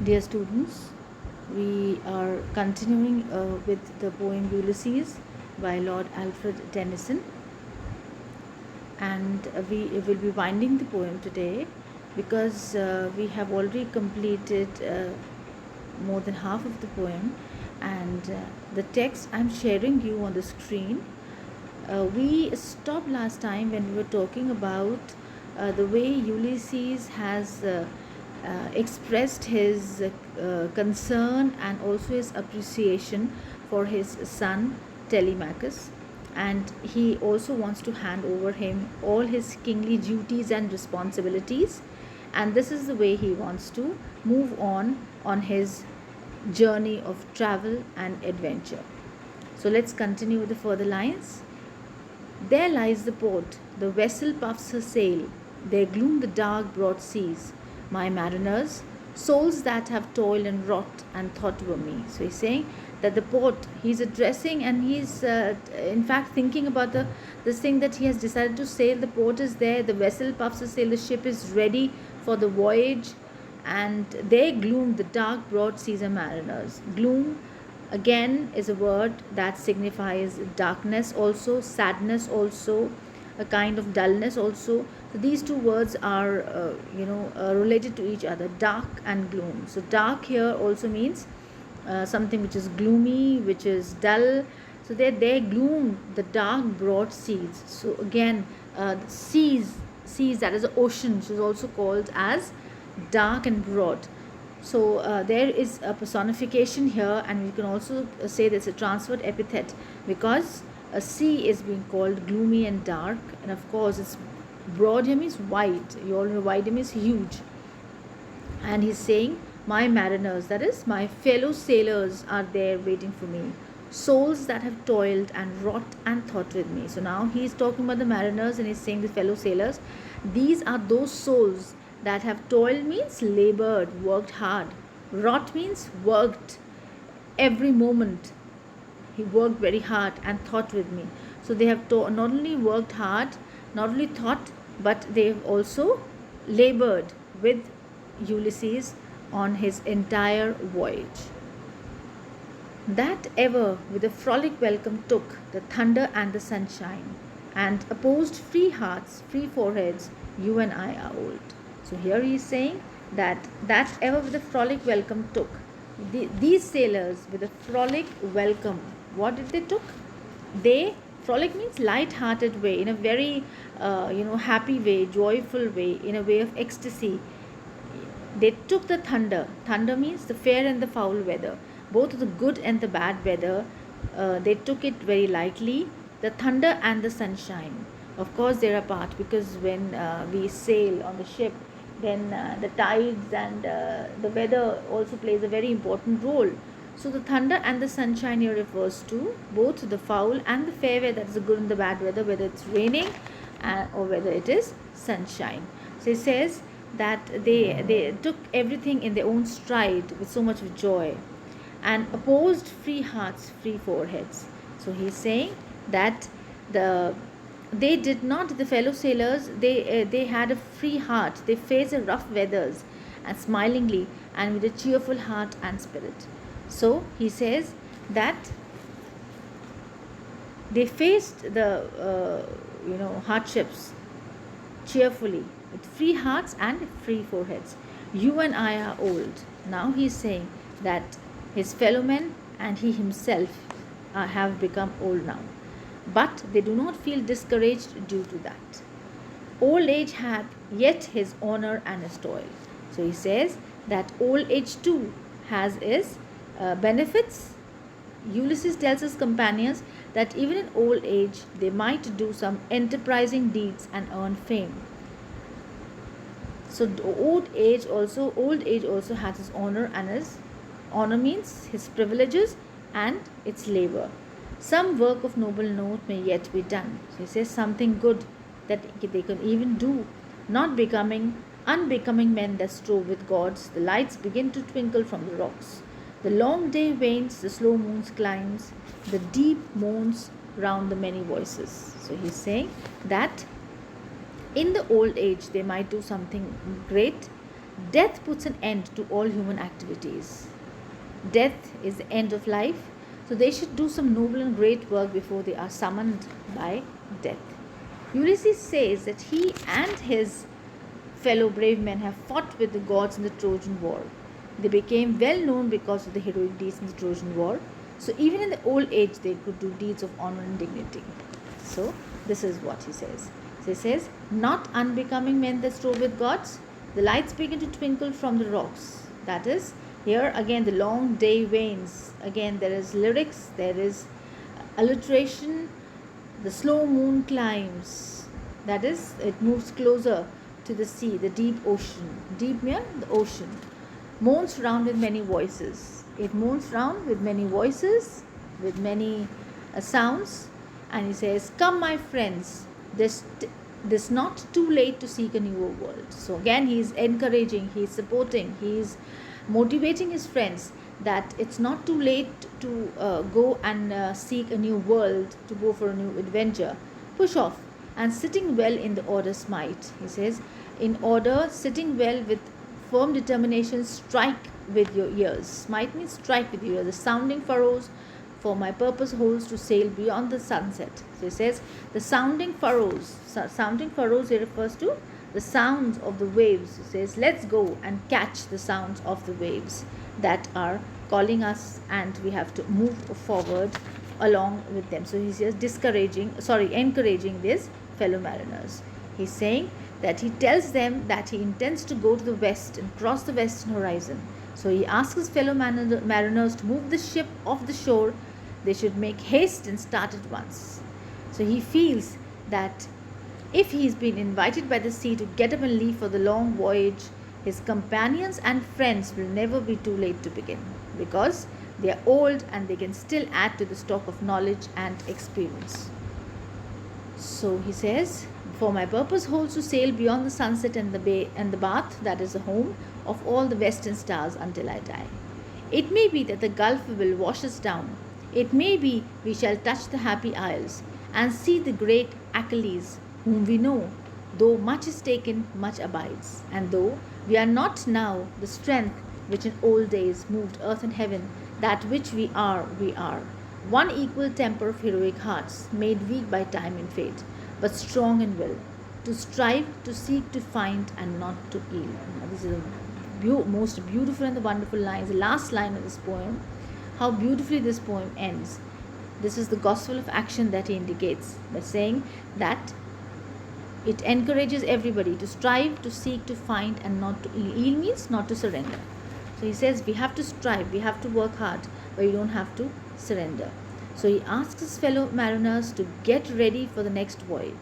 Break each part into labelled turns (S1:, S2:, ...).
S1: Dear students, we are continuing with the poem Ulysses by Lord Alfred Tennyson, and we will be winding the poem today because we have already completed more than half of the poem, and the text I'm sharing you on the screen. We stopped last time when we were talking about the way Ulysses has expressed his concern and also his appreciation for his son Telemachus, and he also wants to hand over him all his kingly duties and responsibilities, and this is the way he wants to move on his journey of travel and adventure. So let's continue with the further lines. There lies the port, the vessel puffs her sail, there gloom the dark broad seas. My mariners, souls that have toiled and wrought and thought were me. So he's saying that the port he's addressing, and he's in fact thinking about this thing that he has decided to sail. The port is there, the vessel puffs her sail, the ship is ready for the voyage, and there gloom the dark broad seas of mariners. Gloom again is a word that signifies darkness also, sadness also, a kind of dullness also. So these two words are related to each other, dark and gloom. So dark here also means something which is gloomy, which is dull. So they gloom the dark broad seas. So again, seas, that is the ocean, which is also called as dark and broad. So there is a personification here, and we can also say there's a transferred epithet because a sea is being called gloomy and dark, and of course it's broad here means wide. You all know wide means huge. And he's saying, my mariners, that is, my fellow sailors, are there waiting for me. Souls that have toiled and wrought and thought with me. So now he's talking about the mariners and he's saying the fellow sailors. These are those souls that have toiled means labored, worked hard. Wrought means worked every moment. He worked very hard and thought with me. So they have not only worked hard, not only thought, but they have also labored with Ulysses on his entire voyage. That ever with a frolic welcome took the thunder and the sunshine, and opposed free hearts, free foreheads, you and I are old. So here he is saying that ever with a frolic welcome took. These sailors with a frolic welcome, what did they took? They, frolic means light-hearted way, in a very happy way, joyful way, in a way of ecstasy. They took the thunder. Thunder means the fair and the foul weather, both the good and the bad weather. They took it very lightly. The thunder and the sunshine, of course, they're apart because when we sail on the ship, then the tides and the weather also plays a very important role. So the thunder and the sunshine here refers to both the foul and the fair weather, that's the good and the bad weather, whether it's raining or whether it is sunshine. So he says that they took everything in their own stride with so much of joy, and opposed free hearts, free foreheads. So he's saying that they did not, the fellow sailors, they had a free heart. They faced the rough weathers and smilingly and with a cheerful heart and spirit. So he says that they faced the hardships cheerfully with free hearts and free foreheads. You and I are old. Now he is saying that his fellow men and he himself have become old now, but they do not feel discouraged due to that. Old age hath yet his honor and his toil. So he says that old age too has its benefits. Ulysses tells his companions that even in old age they might do some enterprising deeds and earn fame. So old age also has its honor, and his honor means his privileges and its labor. Some work of noble note may yet be done. So he says something good that they can even do, not becoming unbecoming men that strove with gods. The lights begin to twinkle from the rocks. The long day wanes, the slow moon climbs, the deep moans round the many voices. So he's saying that in the old age they might do something great, Death puts an end to all human activities. Death is the end of life, so they should do some noble and great work before they are summoned by death. Ulysses says that he and his fellow brave men have fought with the gods in the Trojan War. They became well known because of the heroic deeds in the Trojan War. So, even in the old age, they could do deeds of honor and dignity. So, this is what he says. So, he says, not unbecoming men that strove with gods, the lights begin to twinkle from the rocks. That is, here again the long day wanes. Again, there is lyrics, there is alliteration, the slow moon climbs. That is, it moves closer to the sea, the deep ocean. Deep near the ocean. Moans round with many voices. It moans round with many voices, with many sounds. And he says, come my friends, this not too late to seek a newer world. So again, he is encouraging, he is supporting, he is motivating his friends that it's not too late to go and seek a new world, to go for a new adventure. Push off, and sitting well in the order smite. He says, in order, sitting well with firm determination, strike with your ears. Smite means strike with your ears. The sounding furrows for my purpose holds to sail beyond the sunset. So he says, the sounding furrows. Sounding furrows here refers to the sounds of the waves. He says, let's go and catch the sounds of the waves that are calling us, and we have to move forward along with them. So he says, encouraging these fellow mariners. He's saying that he tells them that he intends to go to the west and cross the western horizon. So he asks his fellow mariners to move the ship off the shore. They should make haste and start at once. So he feels that if he's been invited by the sea to get up and leave for the long voyage, his companions and friends will never be too late to begin, because they are old and they can still add to the stock of knowledge and experience. So he says, for my purpose holds to sail beyond the sunset and the bay and the bath, that is the home of all the western stars, until I die. It may be that the gulf will wash us down. It may be we shall touch the happy isles and see the great Achilles, whom we know. Though much is taken, much abides. And though we are not now the strength which in old days moved earth and heaven, that which we are, we are. One equal temper of heroic hearts, made weak by time and fate, but strong in will, to strive, to seek, to find, and not to yield. Now, this is the most beautiful and the wonderful lines, the last line of this poem. How beautifully this poem ends. This is the gospel of action that he indicates by saying that it encourages everybody to strive, to seek, to find, and not to yield. Yield means not to surrender. So he says we have to strive, we have to work hard, but you don't have to surrender. So he asks his fellow mariners to get ready for the next voyage.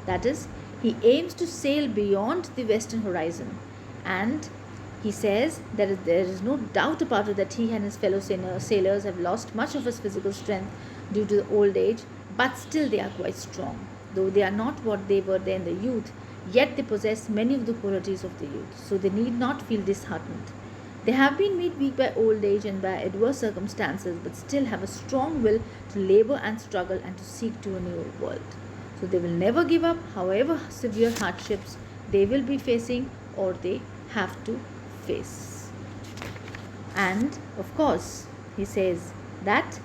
S1: That is, he aims to sail beyond the western horizon. And he says that there is no doubt about it that he and his fellow sailors have lost much of his physical strength due to the old age, but still they are quite strong. Though they are not what they were then in the youth, yet they possess many of the qualities of the youth, so they need not feel disheartened. They have been made weak by old age and by adverse circumstances, but still have a strong will to labor and struggle and to seek to a new world. So they will never give up, however severe hardships they will be facing or they have to face. And of course, he says that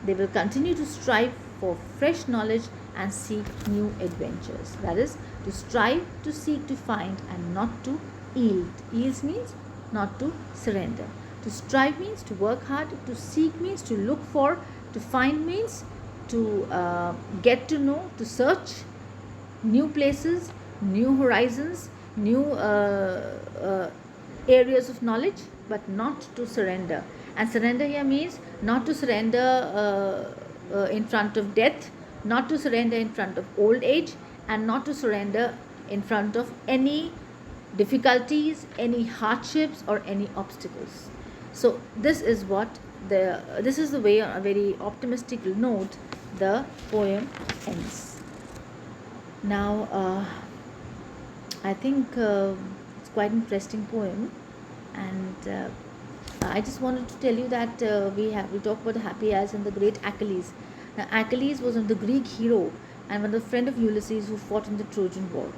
S1: they will continue to strive for fresh knowledge and seek new adventures. That is, to strive, to seek, to find, and not to yield. Yield means not to surrender. To strive means to work hard. To seek means to look for. To find means to get to know, to search new places, new horizons, new areas of knowledge, but not to surrender. And surrender here means not to surrender in front of death, not to surrender in front of old age, and not to surrender in front of any difficulties, any hardships, or any obstacles. So this is the way, on a very optimistic note, the poem ends. Now I think it's quite an interesting poem, and I just wanted to tell you that we talk about the happy as and the great Achilles. Now, Achilles was the Greek hero and one of the friend of Ulysses who fought in the Trojan War.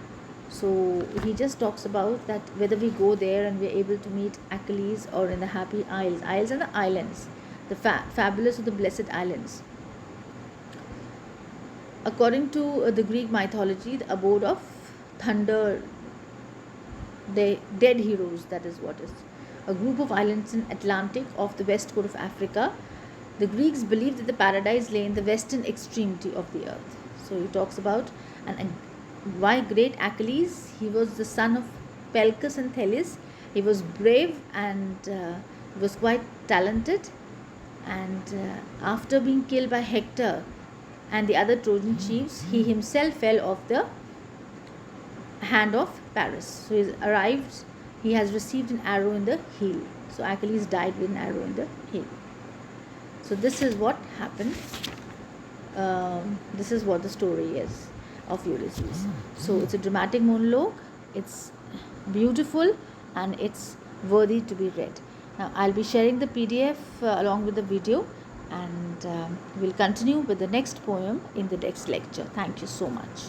S1: So he just talks about that whether we go there and we're able to meet Achilles or in the Happy Isles. Isles and the islands, the fabulous or the blessed islands. According to the Greek mythology, the abode of thunder, the dead heroes, that is what is a group of islands in Atlantic off the west coast of Africa. The Greeks believed that the paradise lay in the western extremity of the earth. So he talks about and why great Achilles. He was the son of Pelcus and Thelis. He was brave and was quite talented. And after being killed by Hector and the other Trojan chiefs, he himself fell off the hand of Paris. So he arrived, he has received an arrow in the heel. So Achilles died with an arrow in the heel. So this is what happened. This is what the story is of Ulysses. So it's a dramatic monologue. It's beautiful and it's worthy to be read. Now I'll be sharing the PDF along with the video, and we'll continue with the next poem in the next lecture. Thank you so much.